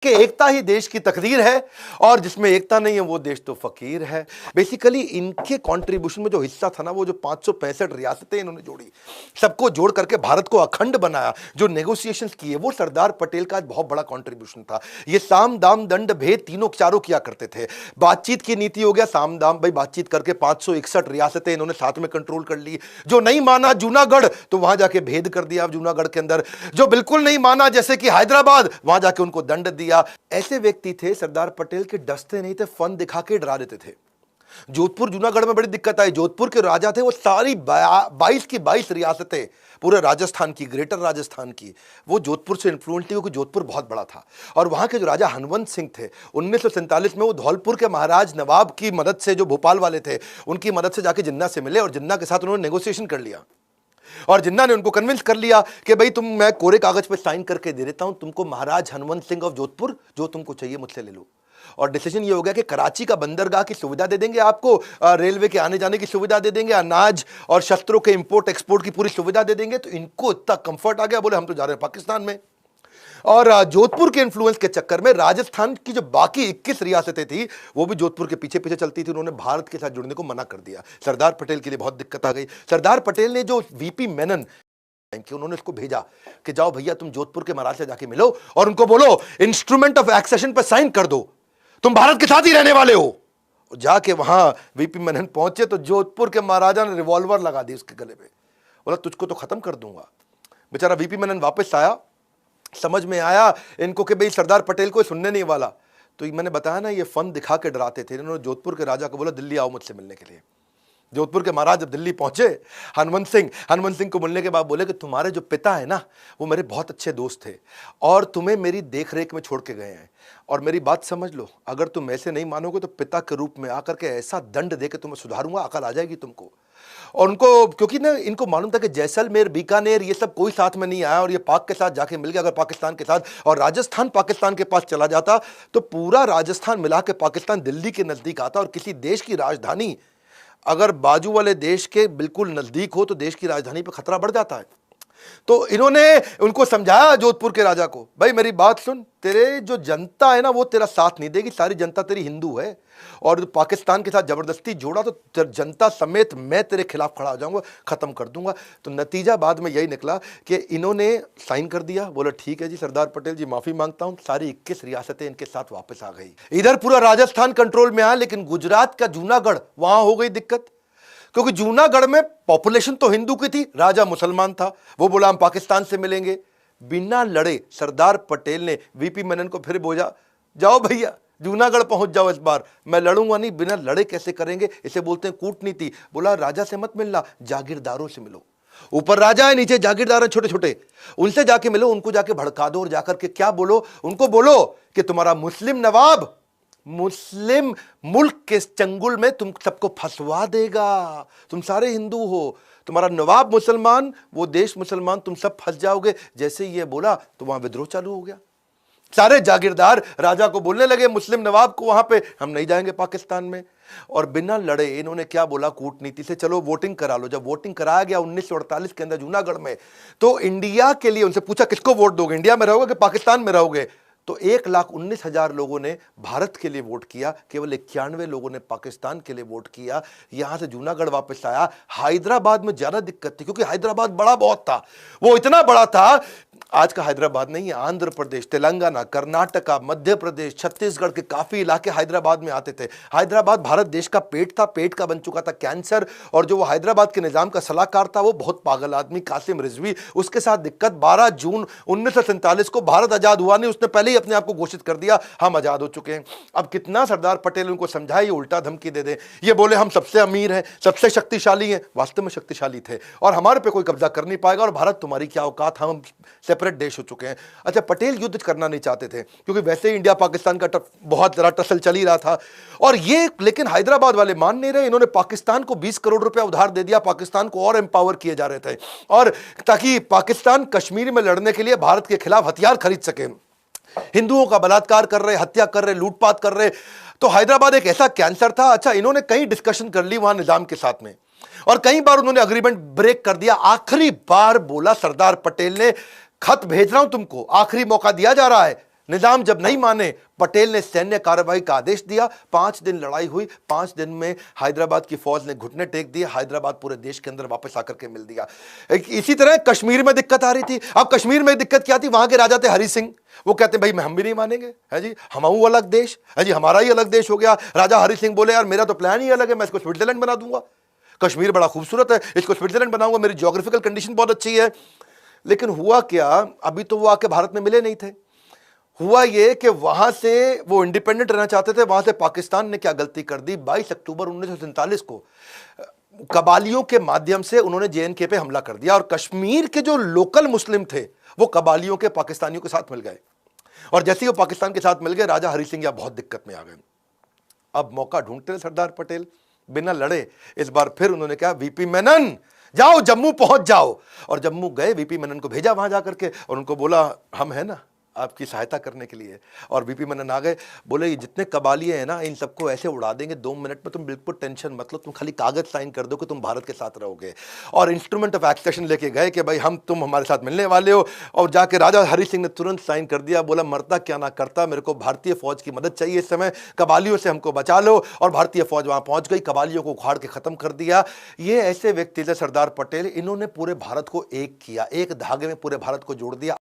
कि एकता ही देश की तकदीर है और जिसमें एकता नहीं है वो देश तो फकीर है। बेसिकली इनके कंट्रीब्यूशन में जो हिस्सा था ना, वो जो 565 रियासतें इन्होंने जोड़ी, सबको जोड़ करके भारत को अखंड बनाया, जो नेगोशिएशंस किए, वो सरदार पटेल का बहुत बड़ा कंट्रीब्यूशन था। ये साम दाम दंड भेद तीनों चारों किया करते थे। बातचीत की नीति हो गया, साम दाम भाई बातचीत करके 561 रियासतें इन्होंने साथ में कंट्रोल कर ली। जो नहीं माना जूनागढ़, तो वहां जाके भेद कर दिया जूनागढ़ के अंदर। जो बिल्कुल नहीं माना जैसे कि हैदराबाद, वहां जाके उनको दंड दिया। ऐसे व्यक्ति थे सरदार पटेल के, डसते नहीं थे, फन दिखा के डरा देते थे। जोधपुर जूनागढ़ में बड़ी दिक्कत आई। जोधपुर के राजा थे, वो सारी 22 की 22 रियासतें, पूरे राजस्थान की, ग्रेटर राजस्थान की, वो जोधपुर से इन्फ्लुएंस थी, क्योंकि जोधपुर बहुत बड़ा था। और वहां के जो राजा हनवंत सिंह थे, 1947 में वो धौलपुर के महाराज नवाब की मदद से, जो भोपाल वाले थे, उनकी मदद से जाके जिन्ना से मिले और जिन्ना के साथ उन्होंने नेगोशिएशन कर लिया। और जिन्ना ने उनको कन्विंस कर लिया कि भाई मैं कोरे कागज पे साइन करके दे देता हूं तुमको, महाराज हनवंत सिंह ऑफ जोधपुर, जो तुमको चाहिए मुझसे ले लो। और डिसीजन ये हो गया कि कराची का बंदरगाह की सुविधा दे देंगे आपको, रेलवे के आने जाने की सुविधा दे देंगे, अनाज और शस्त्रों के इंपोर्ट एक्सपोर्ट की पूरी सुविधा दे देंगे। तो इनको इतना कंफर्ट आ गया, बोले हम तो जा रहे हैं पाकिस्तान में। और जोधपुर के इन्फ्लुएंस के चक्कर में राजस्थान की जो बाकी 21 रियासतें थी, वो भी जोधपुर के पीछे पीछे चलती थी। उन्होंने भारत के साथ जुड़ने को मना कर दिया। सरदार पटेल के लिए बहुत दिक्कत आ गई। सरदार पटेल ने जो वीपी मेनन कि उन्होंने उसको भेजा कि जाओ भैया तुम जोधपुर के महाराज से जाके मिलो और उनको बोलो इंस्ट्रूमेंट ऑफ एक्सेशन पर साइन कर दो, तुम भारत के साथ ही रहने वाले हो। जाके वहां वीपी मेनन पहुंचे तो जोधपुर के महाराजा ने रिवॉल्वर लगा दी उसके गले पे, बोला तुझको तो खत्म कर दूंगा। बेचारा वीपी मेनन वापस आया, समझ में आया इनको कि भाई सरदार पटेल को सुनने नहीं वाला। तो मैंने बताया ना, ये फन दिखा के डराते थे। इन्होंने जोधपुर के राजा को बोला दिल्ली आओ मुझसे मिलने के लिए। जोधपुर के महाराज जब दिल्ली पहुंचे, हनवंत सिंह को मिलने के बाद बोले कि तुम्हारे जो पिता है ना, वो मेरे बहुत अच्छे दोस्त थे और तुम्हें मेरी देख रेख में छोड़ के गए हैं। और मेरी बात समझ लो, अगर तुम ऐसे नहीं मानोगे तो पिता के रूप में आकर के ऐसा दंड दे के तुम्हें सुधारूंगा, अकल आ जाएगी तुमको। और उनको, क्योंकि ना इनको मालूम था कि जैसलमेर, बीकानेर, ये सब कोई साथ में नहीं आया और ये पाक के साथ जाके मिल गया। अगर पाकिस्तान के साथ, और राजस्थान पाकिस्तान के पास चला जाता तो पूरा राजस्थान मिला के पाकिस्तान दिल्ली के नजदीक आता। और किसी देश की राजधानी अगर बाजू वाले देश के बिल्कुल नजदीक हो तो देश की राजधानी पर खतरा बढ़ जाता है। तो इन्होंने उनको समझाया जोधपुर के राजा को, भाई मेरी बात सुन, तेरे जो जनता है ना वो तेरा साथ नहीं देगी, सारी जनता तेरी हिंदू है, और पाकिस्तान के साथ जबरदस्ती जोड़ा तो जनता समेत मैं तेरे खिलाफ खड़ा हो जाऊंगा, खत्म कर दूंगा। तो नतीजा बाद में यही निकला कि इन्होंने साइन कर दिया। बोला ठीक है जी सरदार पटेल जी, माफी मांगता हूं। सारी 21 रियासतें इनके साथ वापस आ गई। इधर पूरा राजस्थान कंट्रोल में आया, लेकिन गुजरात का जूनागढ़, वहां हो गई दिक्कत, क्योंकि जूनागढ़ में पॉपुलेशन तो हिंदू की थी, राजा मुसलमान था। वो बोला हम पाकिस्तान से मिलेंगे। बिना लड़े सरदार पटेल ने वीपी मेनन को फिर बोला, जाओ भैया जूनागढ़ पहुंच जाओ, इस बार मैं लड़ूंगा नहीं। बिना लड़े कैसे करेंगे, इसे बोलते हैं कूटनीति। बोला राजा से मत मिलना, जागीरदारों से मिलो। ऊपर राजा है, नीचे जागीरदार है छोटे छोटे, उनसे जाके मिलो, उनको जाके भड़का दो और जाकर के क्या बोलो, उनको बोलो कि तुम्हारा मुस्लिम नवाब मुस्लिम मुल्क के चंगुल में तुम सबको फंसवा देगा। तुम सारे हिंदू हो, तुम्हारा नवाब मुसलमान, वो देश मुसलमान, तुम सब फंस जाओगे। जैसे ही ये बोला तो वहां विद्रोह चालू हो गया। सारे जागीरदार राजा को बोलने लगे, मुस्लिम नवाब को, वहां पे हम नहीं जाएंगे पाकिस्तान में। और बिना लड़े इन्होंने क्या बोला कूटनीति से, चलो वोटिंग करा लो। जब वोटिंग कराया गया 1948 के अंदर जूनागढ़ में, तो इंडिया के लिए उनसे पूछा किसको वोट दोगे, इंडिया में रहोगे कि पाकिस्तान में रहोगे। तो 1,19,000 लोगों ने भारत के लिए वोट किया, केवल 91 लोगों ने पाकिस्तान के लिए वोट किया। यहां से जूनागढ़ वापस आया। हैदराबाद में ज्यादा दिक्कत थी, क्योंकि हैदराबाद बड़ा बहुत था। वो इतना बड़ा था, आज का हैदराबाद नहीं है, आंध्र प्रदेश, तेलंगाना, कर्नाटका, मध्य प्रदेश, छत्तीसगढ़ के काफी इलाके हैदराबाद में आते थे। हैदराबाद भारत देश का पेट था, पेट का बन चुका था कैंसर। और जो वो हैदराबाद के निजाम का सलाहकार था, वो बहुत पागल आदमी, कासिम रिजवी, उसके साथ दिक्कत। 12 जून 1947 को भारत आजाद हुआ नहीं, उसने पहले ही अपने आप को घोषित कर दिया हम आजाद हो चुके हैं। अब कितना सरदार पटेल उनको समझाए, ये उल्टा धमकी दे दे। ये बोले हम सबसे अमीर हैं, सबसे शक्तिशाली हैं, वास्तव में शक्तिशाली थे, और हमारे पे कोई कब्जा कर नहीं पाएगा, और भारत तुम्हारी क्या औकात, हम सेपरेट देश हो चुके हैं। अच्छा, पटेल युद्ध करना नहीं चाहते थे, क्योंकि वैसे ही इंडिया पाकिस्तान का बहुत जरा टसल चल ही रहा था। और ये लेकिन हैदराबाद वाले मान नहीं रहे। इन्होंने पाकिस्तान को 20 करोड़ रुपया उधार दे दिया, पाकिस्तान को और एम्पावर किए जा रहे थे, और ताकि पाकिस्तान कश्मीर में लड़ने के लिए भारत के खिलाफ हथियार खरीद सके। हिंदुओं का बलात्कार कर रहे, हत्या कर रहे, लूटपाट कर रहे। तो हैदराबाद एक ऐसा कैंसर था। अच्छा, इन्होंने कई डिस्कशन कर ली वहां निजाम के साथ में, और कई बार उन्होंने अग्रीमेंट ब्रेक कर दिया। आखिरी बार बोला सरदार पटेल ने, खत भेज रहा हूं तुमको, आखिरी मौका दिया जा रहा है, निजाम जब नहीं माने, पटेल ने सैन्य कार्रवाई का आदेश दिया। 5 दिन लड़ाई हुई, 5 दिन में हैदराबाद की फौज ने घुटने टेक दिए, हैदराबाद पूरे देश के अंदर वापस आकर के मिल दिया। इसी तरह कश्मीर में दिक्कत आ रही थी। अब कश्मीर में दिक्कत क्या थी, वहां के राजा थे हरि सिंह, वो कहते भाई हम भी नहीं मानेंगे, है जी, हम अलग देश, है जी, हमारा ही अलग देश हो गया। राजा हरि सिंह बोले यार मेरा तो प्लान ही अलग है, मैं इसको स्विट्जरलैंड बना दूंगा, कश्मीर बड़ा खूबसूरत है, इसको स्विट्जरलैंड बनाऊंगा, मेरी ज्योग्राफिकल कंडीशन बहुत अच्छी है। लेकिन हुआ क्या, अभी तो वो आके भारत में मिले नहीं थे। हुआ ये कि वहां से वो इंडिपेंडेंट रहना चाहते थे, वहां से पाकिस्तान ने क्या गलती कर दी, 22 अक्टूबर 1947 को कबालियों के माध्यम से उन्होंने जेएनके पे हमला कर दिया और कश्मीर के जो लोकल मुस्लिम थे वो कबालियों के पाकिस्तानियों के साथ मिल गए। और जैसे ही वो पाकिस्तान के साथ मिल गए, राजा हरि सिंह बहुत दिक्कत में आ गए। अब मौका ढूंढते थे सरदार पटेल, बिना लड़े इस बार फिर उन्होंने कहा वीपी मेनन जाओ जम्मू पहुंच जाओ। और जम्मू गए, वीपी मेनन को भेजा वहां जाकर के और उनको बोला हम है ना आपकी सहायता करने के लिए। और वीपी मेनन आ गए, बोले ये जितने कबालिए हैं ना इन सबको ऐसे उड़ा देंगे 2 मिनट में, तुम बिल्कुल टेंशन मत लो, तुम खाली कागज साइन कर दो कि तुम भारत के साथ रहोगे। और इंस्ट्रूमेंट ऑफ एक्सेशन लेके गए कि भाई हम तुम हमारे साथ मिलने वाले हो। और जाके राजा हरि सिंह ने तुरंत साइन कर दिया, बोला मरता क्या ना करता, मेरे को भारतीय फौज की मदद चाहिए इस समय, कबालियों से हमको बचा लो। और भारतीय फौज वहां पहुंच गई, कबालियों को उखाड़ के खत्म कर दिया। ये ऐसे व्यक्ति थे सरदार पटेल, इन्होंने पूरे भारत को एक किया, एक धागे में पूरे भारत को जोड़ दिया।